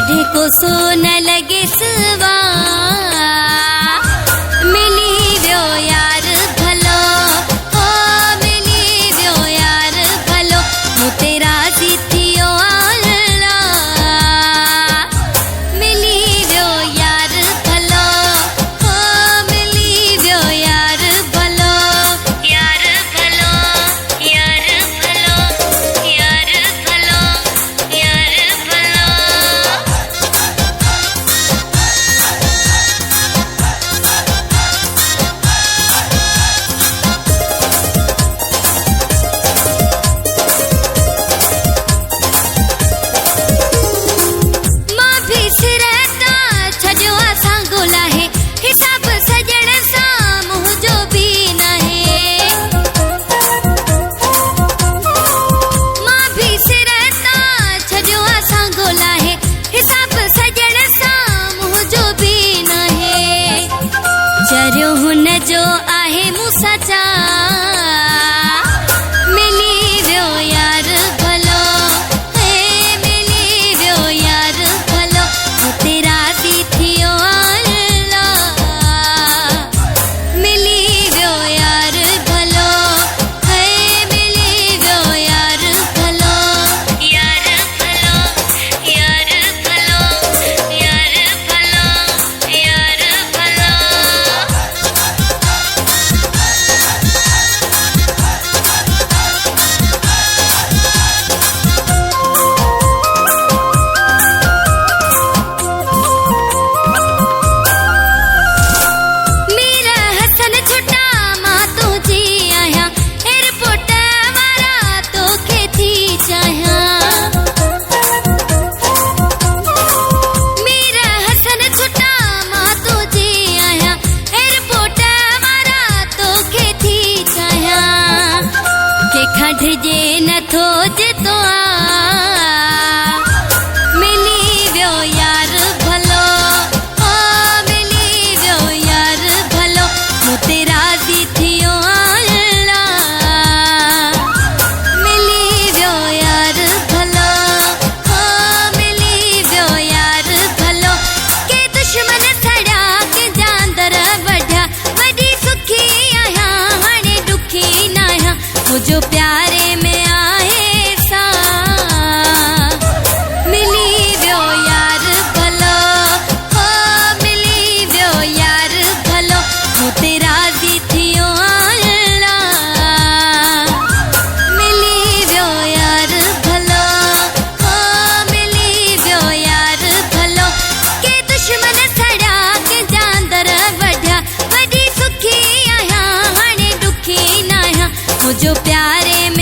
कढ़े को सोन लगे सवा मिली व्यो यार भलो हो मिली व्यो यार भलो मु तेरा जीतियो आला मिली व्यो यार भलो हो मिली व्यो यार भलो यार भलो यार भलो यार भलो यार भलो। मां भी सिरता छजो आसा गोला है हिसाब सजण सा मुह जो भी न है। मां भी सिरता छजो आसा गोला है हिसाब सजण सा मुह जो भी न है। चरियो हुन जो आहे मूंसां चा मिली व्यो यार भलो हे मिली व्यो यार भलो मु तेरा जीतियो आला मिली व्यो यार भलो हे मिली व्यो यार भलो यार भलो यार भलो यार भलो यार भलो। मेरा हसन छुटा मां तो जी आया एयरपोर्ट वारा तो खेती चाया। मेरा हसन छुटा मां तो जी आया एयरपोर्ट वारा तो खेती चाया के खंड जे नथो जितो मिली व्यो यार भलो ओ मिली व्यो यार भलो मु तेरा जीतियो आला मिली व्यो यार भलो ओ मिली व्यो यार भलो के दुश्मन सड़ा के जानदर बढ़िया वडी सुखी आया हाणे दुखी ना आया मुझो प्यारे में आहे सा मिली व्यो यार भलो हो मिली व्यो यार भलो मु तेरा जीतियो आला मिली व्यो यार भलो हो मिली व्यो यार भलो के दुश्मन सड़ा के जानदर बढ़िया वडी सुखी आया हाणे दुखी ना आया मुझो प्यारे में